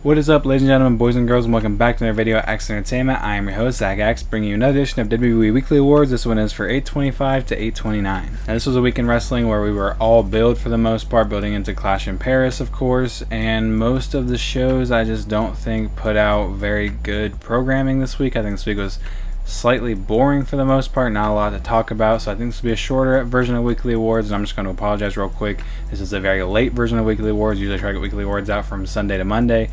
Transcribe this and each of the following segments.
What is up, ladies and gentlemen, boys and girls, and welcome back to another video at Axe Entertainment. I am your host, Zack Axe, bringing you another edition of WWE Weekly Awards. This one is for 8/25 to 8/29. Now, this was a week in wrestling where we were all billed for the most part, building into Clash in Paris, of course, and most of the shows I just don't think put out very good programming this week. I think this week was slightly boring for the most part, not a lot to talk about, so I think this will be a shorter version of Weekly Awards, and I'm just going to apologize real quick. This is a very late version of Weekly Awards. Usually I try to get Weekly Awards out from Sunday to Monday,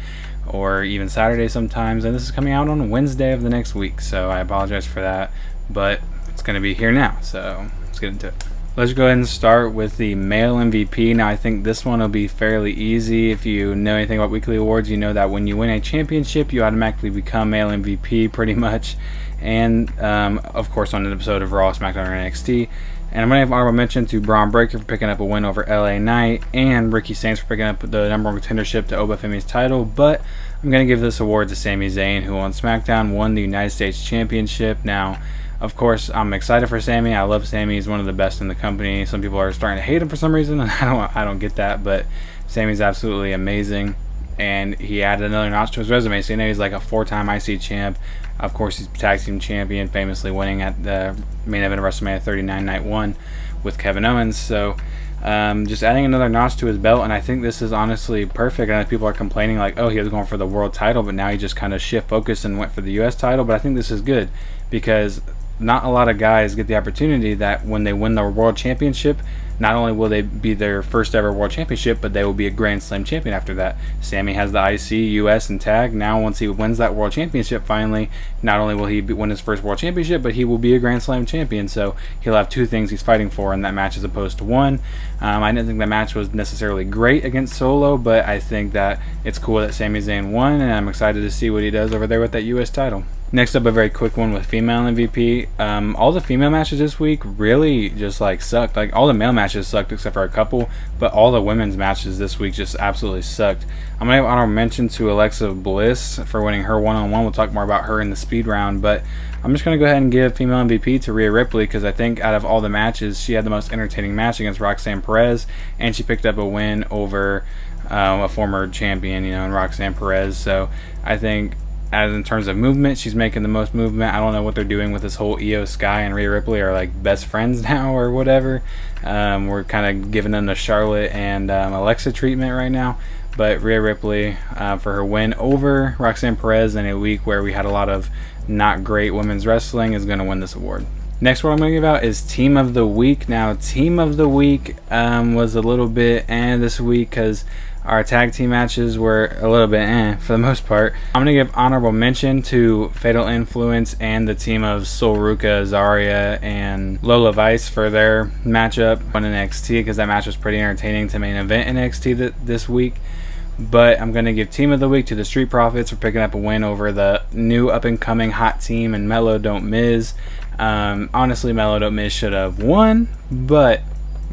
or even Saturday sometimes, and this is coming out on Wednesday of the next week, so I apologize for that, but it's going to be here now, so let's get into it. Let's go ahead and start with the male MVP. Now, I think this one will be fairly easy. If you know anything about Weekly Awards, you know that when you win a championship, you automatically become male MVP pretty much. And, of course, on an episode of Raw, Smackdown, or NXT. And I'm going to have honorable mention to Braun Breaker for picking up a win over LA Knight, and Ricky Saints for picking up the #1 contendership to Oba Femi's title. But I'm going to give this award to Sami Zayn, who on Smackdown won the United States Championship. Now, of course, I'm excited for Sami. I love Sami. He's one of the best in the company. Some people are starting to hate him for some reason, and I don't get that, but Sami's absolutely amazing. And he added another notch to his resume. So, you know, he's like a 4-time IC champ. Of course, he's tag team champion, famously winning at the main event of WrestleMania 39 Night 1 with Kevin Owens. So, just adding another notch to his belt, and I think this is honestly perfect. I know people are complaining like, oh, he was going for the world title, but now he just kind of shift focus and went for the U.S. title. But I think this is good because not a lot of guys get the opportunity that when they win the world championship, not only will they be their first ever world championship, but they will be a Grand Slam champion after that. Sami has the IC, US, and tag. Now, once he wins that world championship finally, not only will he win his first world championship, but he will be a Grand Slam champion. So he'll have two things he's fighting for in that match as opposed to one. I didn't think that match was necessarily great against Solo, but I think that it's cool that Sami Zayn won, and I'm excited to see what he does over there with that US title. Next up, a very quick one with female MVP. All the female matches this week really just like sucked. Like, all the male matches sucked except for a couple, but all the women's matches this week just absolutely sucked. I'm gonna have honorable mention to Alexa Bliss for winning her one-on-one. We'll talk more about her in the speed round, but I'm just gonna go ahead and give female MVP to Rhea Ripley because I think out of all the matches, she had the most entertaining match against Roxanne Perez, and she picked up a win over a former champion, you know, in Roxanne Perez. So I think, as in terms of movement, she's making the most movement. I don't know what they're doing with this whole Io Sky and Rhea Ripley are like best friends now or whatever. We're kind of giving them the Charlotte and Alexa treatment right now. But Rhea Ripley for her win over Roxanne Perez in a week where we had a lot of not great women's wrestling is going to win this award. Next, what I'm going to give out is Team of the Week. Now, Team of the Week was a little bit this week because our tag team matches were a little bit for the most part. I'm going to give honorable mention to Fatal Influence and the team of Sol Ruca, Zarya, and Lola Vice for their matchup on NXT because that match was pretty entertaining to main event NXT this week. But I'm going to give Team of the Week to the Street Profits for picking up a win over the new up-and-coming hot team and Mello Don't Miz. Honestly, Mello Don't Miz should have won, but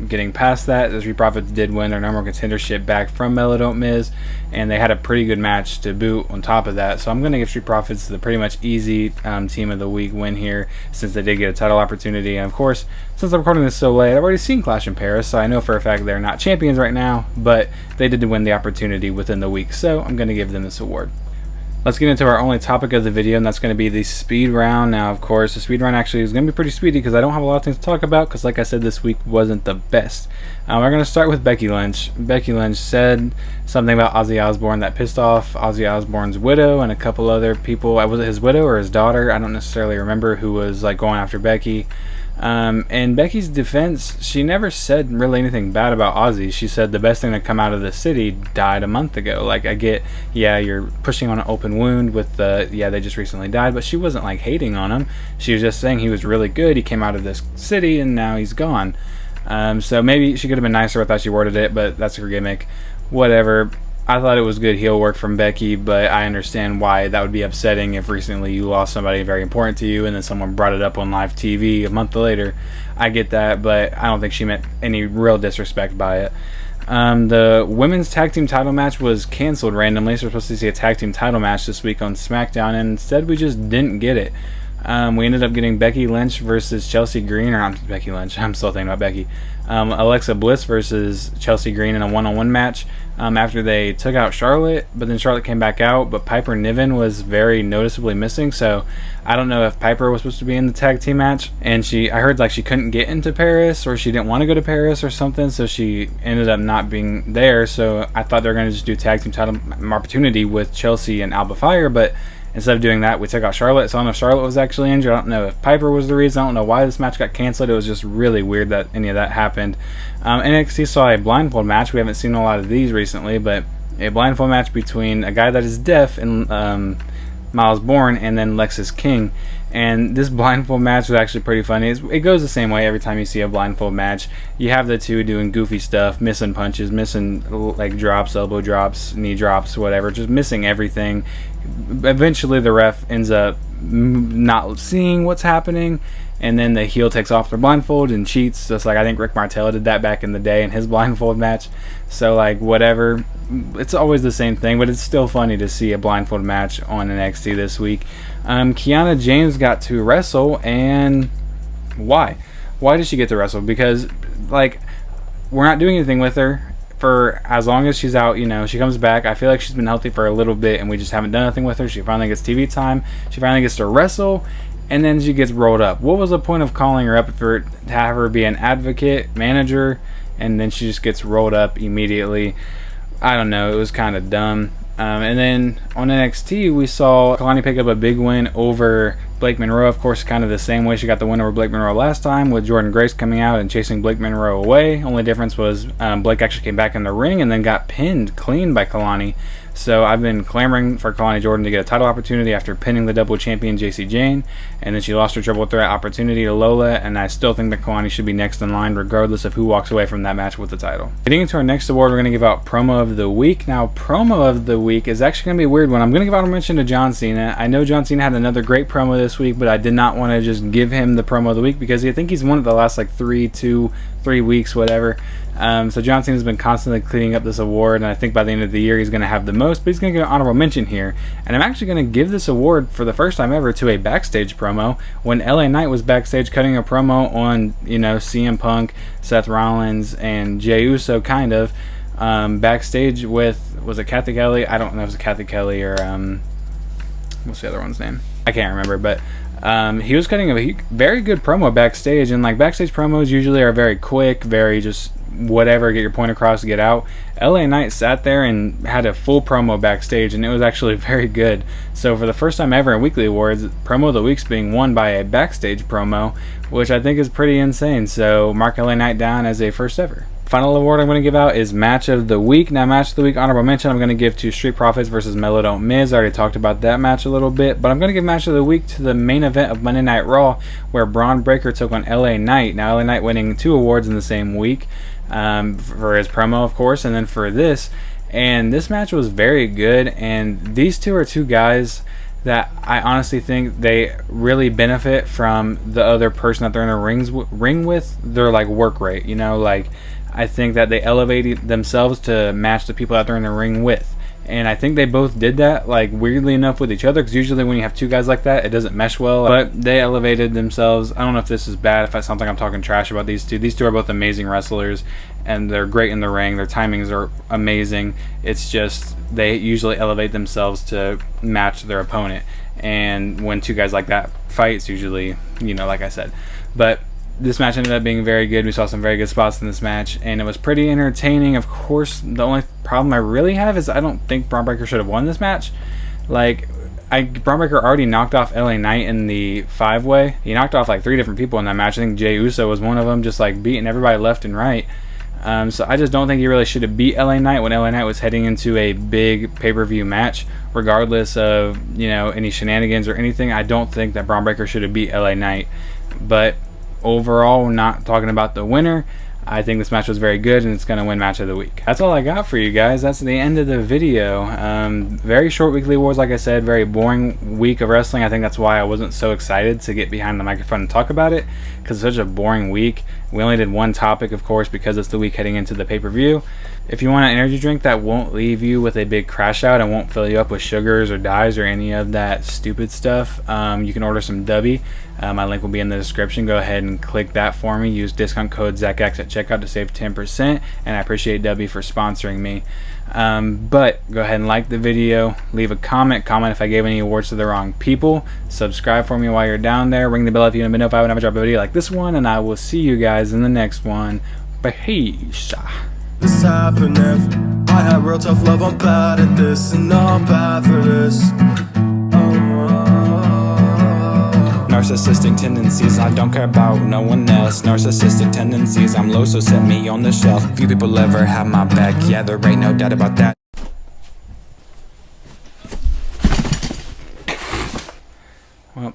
getting past that, the Street Profits did win their #1 contendership back from Mello Don't Miz, and they had a pretty good match to boot on top of that. So I'm going to give Street Profits the pretty much easy Team of the Week win here, since they did get a title opportunity. And of course, since I'm recording this so late, I've already seen Clash in Paris, so I know for a fact they're not champions right now, but they did win the opportunity within the week, so I'm going to give them this award. Let's get into our only topic of the video, and that's going to be the speed round. Now, of course, the speed round actually is going to be pretty speedy because I don't have a lot of things to talk about because, like I said, this week wasn't the best. We're going to start with Becky Lynch. Becky Lynch said something about Ozzy Osbourne that pissed off Ozzy Osbourne's widow and a couple other people. Was it his widow or his daughter? I don't necessarily remember who was like going after Becky. In Becky's defense, she never said really anything bad about Ozzy. She said the best thing to come out of the city died a month ago. Like, I get, yeah, you're pushing on an open wound with they just recently died, but she wasn't like hating on him. She was just saying he was really good. He came out of this city and now he's gone. So maybe she could have been nicer with how she worded it, but that's her gimmick. Whatever. I thought it was good heel work from Becky, but I understand why that would be upsetting if recently you lost somebody very important to you and then someone brought it up on live TV a month later. I get that, but I don't think she meant any real disrespect by it. The women's tag team title match was canceled randomly, so we're supposed to see a tag team title match this week on Smackdown, and instead we just didn't get it. We ended up getting Becky Lynch versus Chelsea Green, or not Becky Lynch, I'm still thinking about Becky. Alexa Bliss versus Chelsea Green in a one-on-one match. after they took out Charlotte, but then Charlotte came back out, but Piper Niven was very noticeably missing. So I don't know if Piper was supposed to be in the tag team match, and I heard like she couldn't get into Paris, or she didn't want to go to Paris or something, so she ended up not being there. So I thought they were going to just do tag team title opportunity with Chelsea and Alba Fire, but instead of doing that, we took out Charlotte. So I don't know if Charlotte was actually injured. I don't know if Piper was the reason. I don't know why this match got canceled. It was just really weird that any of that happened. NXT saw a blindfold match. We haven't seen a lot of these recently, but a blindfold match between a guy that is deaf and Miles Bourne, and then Lexis King. And this blindfold match was actually pretty funny. It goes the same way every time you see a blindfold match. You have the two doing goofy stuff, missing punches, missing like drops, elbow drops, knee drops, whatever, just missing everything. Eventually the ref ends up not seeing what's happening, and then the heel takes off their blindfold and cheats, just like I think Rick Martel did that back in the day in his blindfold match. So like whatever, it's always the same thing, but it's still funny to see a blindfold match on NXT this week. Kiana James got to wrestle, and why did she get to wrestle? Because like we're not doing anything with her for as long as she's out. You know, she comes back. I feel like she's been healthy for a little bit, and we just haven't done nothing with her. She finally gets TV time. She finally gets to wrestle, and then she gets rolled up. What was the point of calling her up to have her be an advocate, manager, and then she just gets rolled up immediately? I don't know. It was kind of dumb. And then on NXT, we saw Kalani pick up a big win over Blake Monroe. Of course, kind of the same way she got the win over Blake Monroe last time, with Jordan Grace coming out and chasing Blake Monroe away. Only difference was Blake actually came back in the ring and then got pinned clean by Kalani. So I've been clamoring for Kalani Jordan to get a title opportunity after pinning the double champion JC Jane, and then she lost her triple threat opportunity to Lola, and I still think that Kalani should be next in line regardless of who walks away from that match with the title. Getting into our next award, we're going to give out Promo of the Week. Now, Promo of the Week is actually going to be a weird one. I'm going to give out a mention to John Cena. I know John Cena had another great promo this week, but I did not want to just give him the Promo of the Week because I think he's won it the last like 3 weeks, whatever. So John Cena's been constantly cleaning up this award, and I think by the end of the year he's going to have the most, but he's going to get an honorable mention here. And I'm actually going to give this award for the first time ever to a backstage promo, when LA Knight was backstage cutting a promo on, you know, CM Punk, Seth Rollins, and Jey Uso, kind of backstage with, was it Kathy Kelly? I don't know if it was Kathy Kelly or what's the other one's name? I can't remember, but he was cutting a very good promo backstage, and like backstage promos usually are very quick, very just whatever, get your point across, get out. LA Knight sat there and had a full promo backstage, and it was actually very good. So for the first time ever in Weekly Awards, Promo of the Week's being won by a backstage promo, which I think is pretty insane. So mark LA Knight down as a first ever. Final award I'm going to give out is Match of the Week. Now, Match of the Week honorable mention I'm going to give to Street Profits versus Melo Don't Miz. I already talked about that match a little bit, but I'm going to give Match of the Week to the main event of Monday Night Raw, where Braun Breaker took on LA Knight. Now, LA Knight winning 2 awards in the same week, for his promo, of course, and then for this. And this match was very good, and these two are two guys that I honestly think they really benefit from the other person that they're in the ring with, their like work rate, you know, like I think that they elevated themselves to match the people that they're in the ring with. And I think they both did that, like, weirdly enough with each other, because usually when you have two guys like that, it doesn't mesh well. But they elevated themselves. I don't know if this is bad, if I sound like I'm talking trash about these two. These two are both amazing wrestlers, and they're great in the ring. Their timings are amazing. It's just they usually elevate themselves to match their opponent. And when two guys like that fight, it's usually, you know, like I said. But this match ended up being very good. We saw some very good spots in this match, and it was pretty entertaining. Of course, the only problem I really have is I don't think Braun Breaker should have won this match. Like, Braun Breaker already knocked off LA Knight in the 5-way. He knocked off like 3 different people in that match. I think Jey Uso was one of them, just like beating everybody left and right. So I just don't think he really should have beat LA Knight when LA Knight was heading into a big pay-per-view match, regardless of, you know, any shenanigans or anything. I don't think that Braun Breaker should have beat LA Knight. But overall, not talking about the winner, I think this match was very good, and it's going to win Match of the Week. That's all I got for you guys. That's the end of the video. Very short weekly awards, like I said. Very boring week of wrestling. I think that's why I wasn't so excited to get behind the microphone and talk about it, because it's such a boring week. We only did one topic, of course, because it's the week heading into the pay-per-view. If you want an energy drink that won't leave you with a big crash out and won't fill you up with sugars or dyes or any of that stupid stuff, you can order some Dubby. My link will be in the description. Go ahead and click that for me. Use discount code Zack Axe at checkout to save 10%, and I appreciate Dubby for sponsoring me. But go ahead and like the video, leave a comment if I gave any awards to the wrong people, subscribe for me while you're down there, ring the bell if you want to be notified whenever I drop a video like this one, and I will see you guys in the next one. Peace. This happening. I had real tough love, I'm bad at this, and I'm bad for this. Narcissistic tendencies, I don't care about no one else. Narcissistic tendencies, I'm low, so set me on the shelf. Few people ever have my back, yeah, there ain't no doubt about that. Well,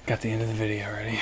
got the end of the video already.